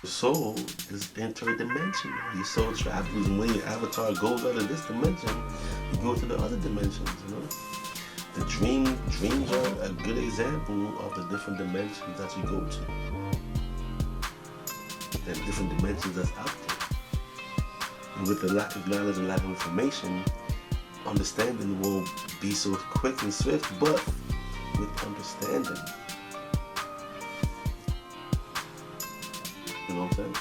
Your soul is interdimensional. Your soul travels, and when your avatar goes out of this dimension, you go to the other dimensions. The dreams are a good example of the different dimensions that you go to. The different dimensions that's out there. And with the lack of knowledge and lack of information, understanding will be so quick and swift, but with understanding. You know what I'm saying?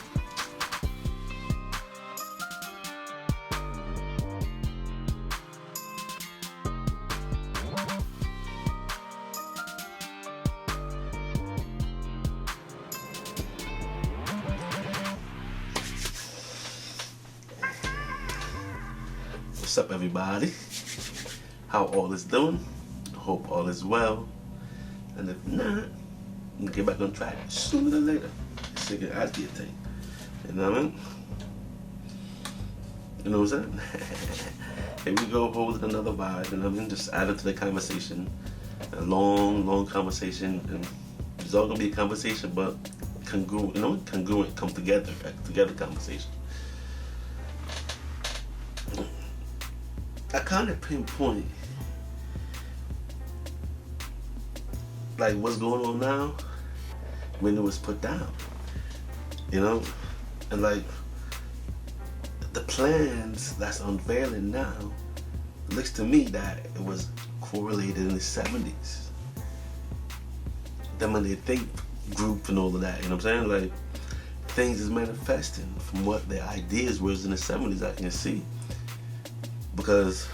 What's up, everybody? How all is doing? Hope all is well. And if not, you get back on track sooner than later. Sick of out your thing. You know what I mean? You know what I'm saying? Here we go, holding another vibe. You know what I mean? Just add it to the conversation. A long conversation. And it's all gonna be a conversation, but congruent, come together conversation. I kind of pinpoint like what's going on now when it was put down, and like the plans that's unveiling now looks to me that it was correlated in the 70s. Them and their think group and all of that, you know what I'm saying? Like things is manifesting from what their ideas was in the 70s, I can see. Because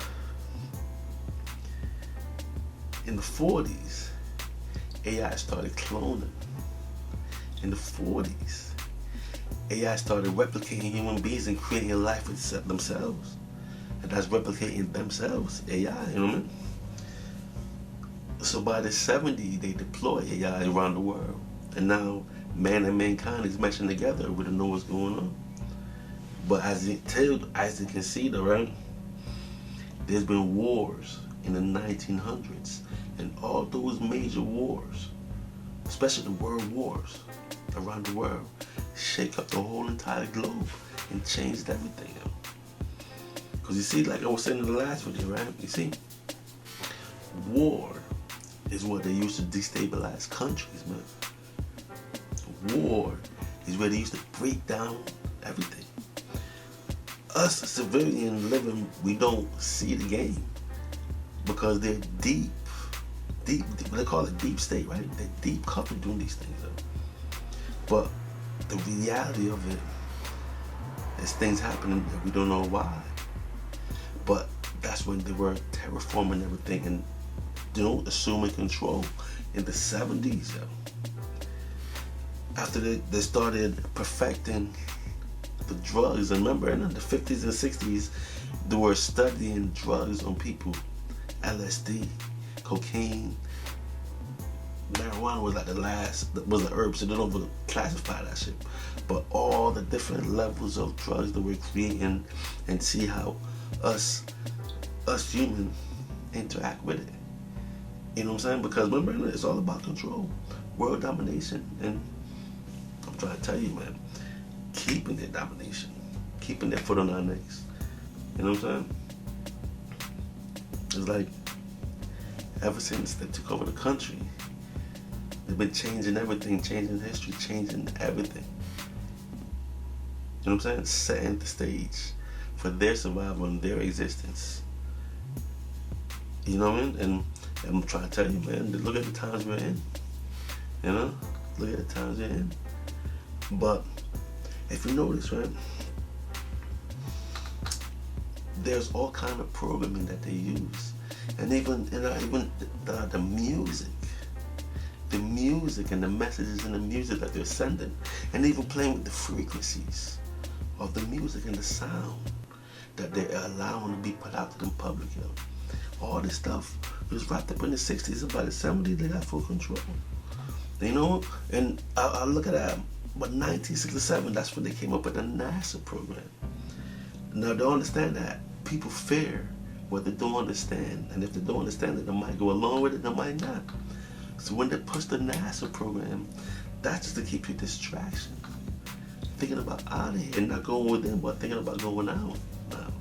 in the 40s, AI started cloning. In the 40s, AI started replicating human beings and creating a life for themselves. And that's replicating themselves, AI, you know what I mean? So by the 70s, they deployed AI around the world. And now man and mankind is meshing together. We don't know what's going on. But as you can see, though, right? There's been wars in the 1900s, and all those major wars, especially the world wars around the world, shake up the whole entire globe and changed everything. Because you see, like I was saying in the last video, right? You see, war is what they use to destabilize countries, man. War is where they used to break down everything. Us civilian living, we don't see the game because they're deep, they call it deep state, right? They're deep covered doing these things. But the reality of it is things happening that we don't know why. But that's when they were terraforming everything and assuming control in the 70s. After they started perfecting the drugs, and remember in the 50s and 60s they were studying drugs on people. LSD, cocaine, marijuana was like the last, was the herb, so they don't classify that shit. But all the different levels of drugs that we're creating, and see how us humans interact with it. You know what I'm saying? Because remember, it's all about control, world domination, and I'm trying to tell you, man, keeping their domination, keeping their foot on our necks. You know what I'm saying? It's like ever since they took over the country, they've been changing everything, changing history, changing everything. You know what I'm saying? Setting the stage for their survival and their existence. You know what I mean? And I'm trying to tell you, man, look at the times we're in. You know? Look at the times we're in. But if you notice, right, there's all kind of programming that they use, and even the music and the messages in the music that they're sending, and even playing with the frequencies of the music and the sound that they're allowing to be put out to the public. All this stuff was wrapped up in the 60s, and by the 70s they got full control. You know, and I look at that. But 1967, that's when they came up with the NASA program. Now, they understand that people fear what they don't understand. And if they don't understand it, they might go along with it, they might not. So when they push the NASA program, that's just to keep you distraction. thinking about out of here and not going within, but thinking about going out now.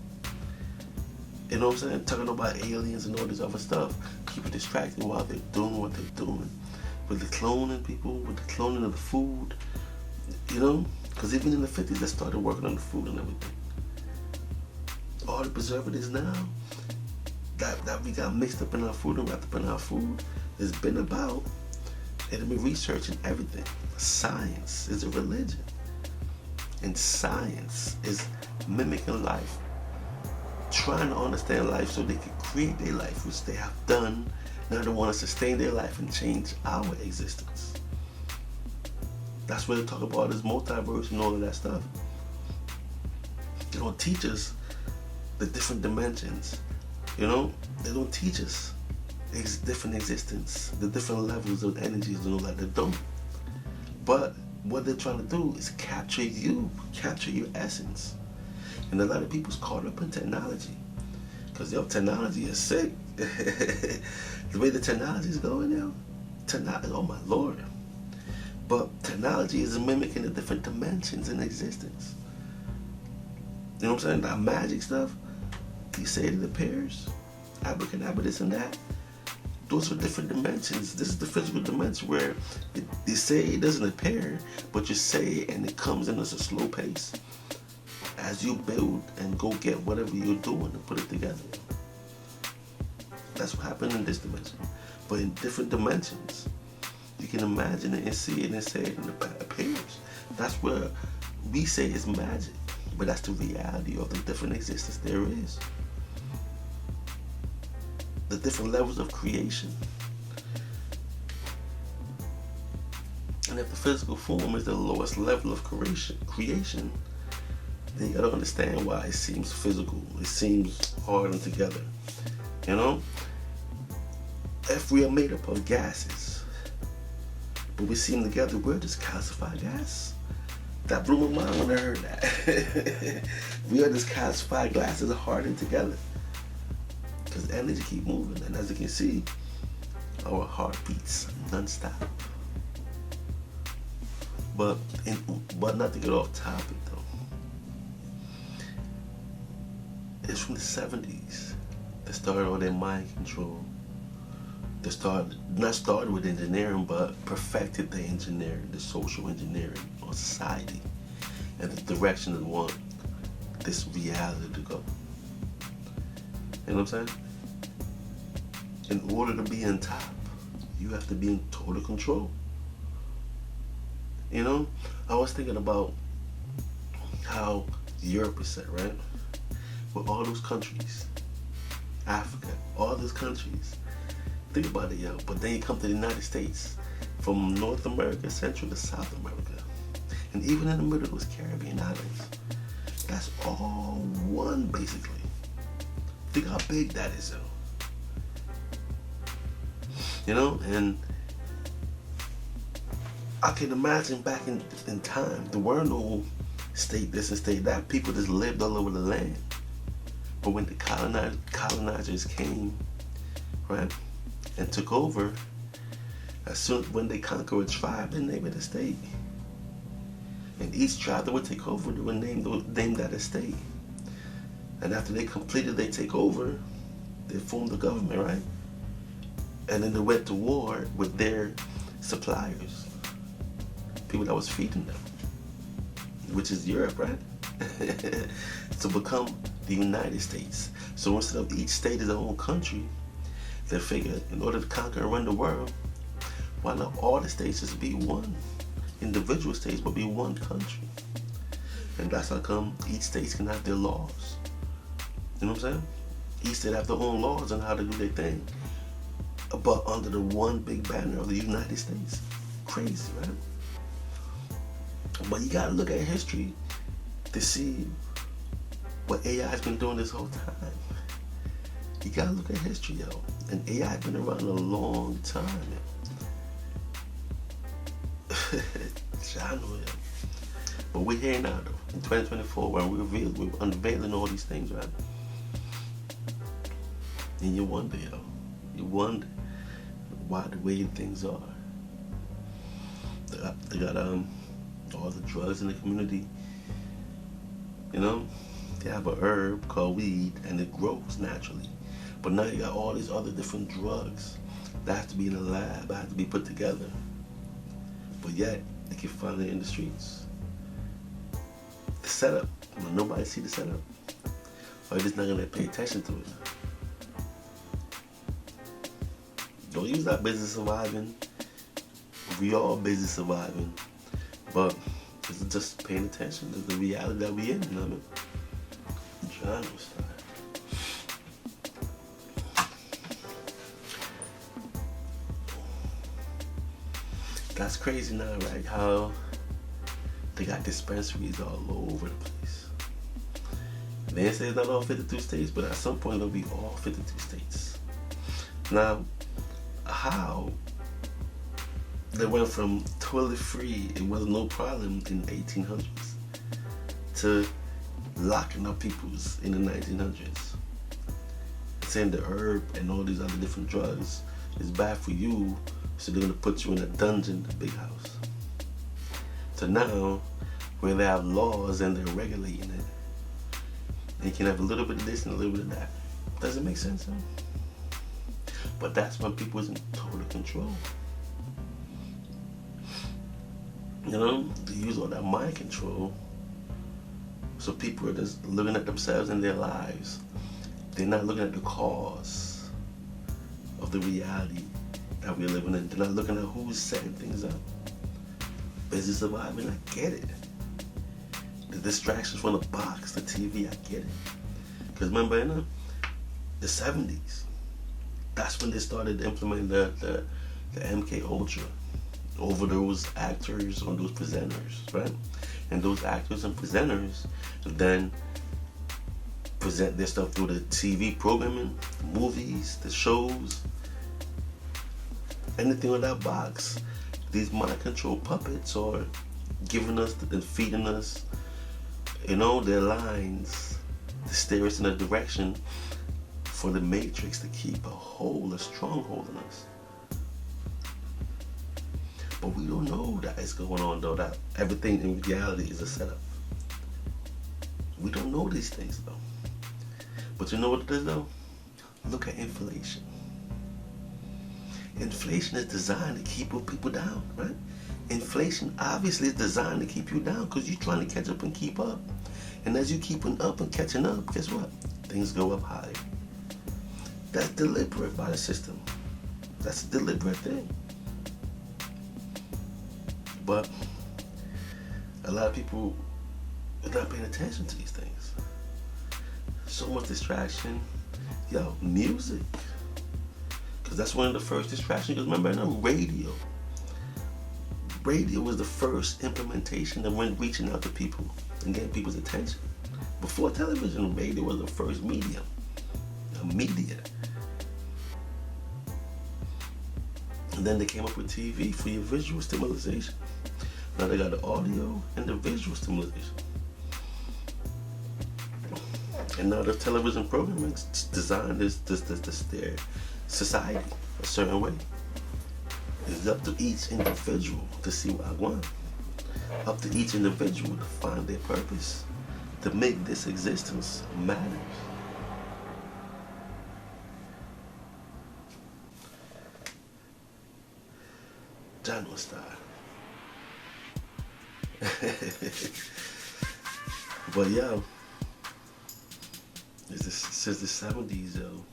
You know what I'm saying? Talking about aliens and all this other stuff. People distracted while they're doing what they're doing. With the cloning people, with the cloning of the food. You know? Because even in the 50s, they started working on the food and everything. All the preservatives now that we got mixed up in our food and wrapped up in our food has been about, and they've been researching everything. Science is a religion. And science is mimicking life, trying to understand life so they can create their life, which they have done. Now they want to sustain their life and change our existence. That's where they talk about this multiverse and all of that stuff. They don't teach us the different dimensions. You know, they don't teach us different existence, the different levels of energies and all that. They don't. But what they're trying to do is capture you, capture your essence. And a lot of people's caught up in technology. Because technology is sick. The way the technology is going now, oh my Lord. But technology is mimicking the different dimensions in existence. You know what I'm saying? That magic stuff, you say it appears, abracadabra, this and that. Those are different dimensions. This is the physical dimension where you say it doesn't appear, but you say it and it comes in as a slow pace as you build and go get whatever you're doing and put it together. That's what happened in this dimension. But in different dimensions, you can imagine it and see it and say it and it appears. That's where we say it's magic, but that's the reality of the different existence there is. The different levels of creation. And if the physical form is the lowest level of creation, then you gotta understand why it seems physical. It seems hard and together. You know? If we are made up of gases, but we seem together, we're just calcified gas. That blew my mind when I heard that. We are just calcified gases hardened together. Because the energy keep moving, and as you can see, our heart beats non-stop. But not to get off topic though. It's from the 70s that started all their mind control. They not started with engineering, but perfected the engineering, the social engineering of society, and the direction they want this reality to go. You know what I'm saying? In order to be on top, you have to be in total control. You know, I was thinking about how Europe is set, right? With all those countries, Africa, all those countries. Think about it, yo. But then you come to the United States, from North America, Central to South America, and even in the middle, those Caribbean islands. That's all one, basically. Think how big that is, though. You know, and I can imagine back in time, there were no state this and state that. People just lived all over the land. But when the colonizers came, right, and took over, when they conquer a tribe, they name it a state. And each tribe that would take over, they would name that a state. And after they completed their takeover, they formed the government, right? And then they went to war with their suppliers, people that was feeding them, which is Europe, right? To become the United States. So instead of each state is their own country, they figured in order to conquer and run the world, why not all the states just be one? Individual states, but be one country. And that's how come each state can have their laws. You know what I'm saying? Each state have their own laws on how to do their thing, but under the one big banner of the United States. Crazy, right? But you gotta look at history to see what AI has been doing this whole time. You gotta look at history, yo. And AI has been around a long time, yo. I know, yo. But we're here now, though. In 2024, when we're unveiling all these things, right? And you wonder, yo. You wonder why the way things are. They got all the drugs in the community. You know, they have a herb called weed and it grows naturally. But now you got all these other different drugs that have to be in a lab, that have to be put together. But yet, they can find it in the streets. The setup, nobody see the setup. Or you're just not gonna pay attention to it. Don't use that business surviving. We all busy surviving. But it's just paying attention to the reality that we in, you know what I mean? John was That's crazy now, right? How they got dispensaries all over the place. They say it's not all 52 states, but at some point it'll be all 52 states. Now, how they went from totally free, it was no problem in the 1800s, to locking up peoples in the 1900s, saying the herb and all these other different drugs is bad for you, so they're gonna put you in a dungeon, a big house. So now, where they have laws and they're regulating it, and you can have a little bit of this and a little bit of that. Does it make sense, huh? But that's when people is in total control. You know, they use all that mind control. So people are just looking at themselves and their lives. They're not looking at the cause of the reality that we're living in. They're not looking at who's setting things up. Busy surviving, I get it. The distractions from the box, the TV, I get it. Because remember in the 70s, that's when they started implementing the MK Ultra over those actors, on those presenters, right? And those actors and presenters then present their stuff through the TV programming, the movies, the shows, anything on that box. These mind control puppets are giving us and feeding us, you know, their lines to steer us in a direction for the matrix to keep a stronghold in us. But we don't know that it's going on though, that everything in reality is a setup. We don't know these things though. But you know what it is though? Look at inflation. Inflation is designed to keep people down, right? Inflation obviously is designed to keep you down because you're trying to catch up and keep up. And as you keeping up and catching up, guess what? Things go up higher. That's deliberate by the system. That's a deliberate thing. But a lot of people are not paying attention to these things. So much distraction. Yo, music. Because that's one of the first distractions. Because remember, radio. Radio was the first implementation that went reaching out to people and getting people's attention. Before television, radio was the first medium. A media. And then they came up with TV for your visual stimulation. Now they got the audio and the visual stimulation. And now the television programming is designed to steer society a certain way. It's up to each individual to see what I want. Up to each individual to find their purpose, to make this existence matter. John was star. But yo, since the 70s, yo.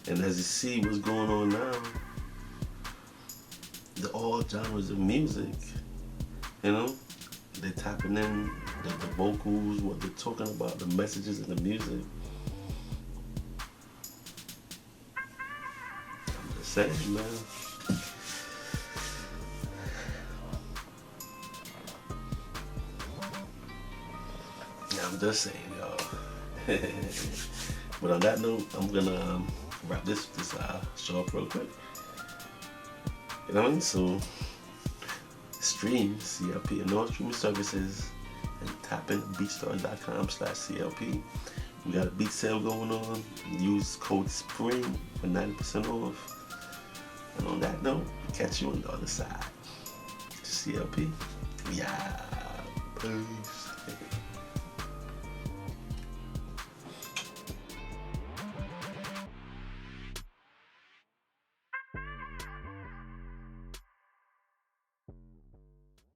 And as you see what's going on now, all genres of music, you know, they're tapping in the vocals, what they're talking about, the messages in the music. I'm just saying, man. I'm just saying, y'all. But on that note, I'm gonna wrap this show up real quick. You know what I mean? So stream CLP and all streaming services and tap in beatstars.com/CLP. We got a beat sale going on. Use code SPRING for 90% off. And on that note, catch you on the other side. CLP. Yeah. Peace.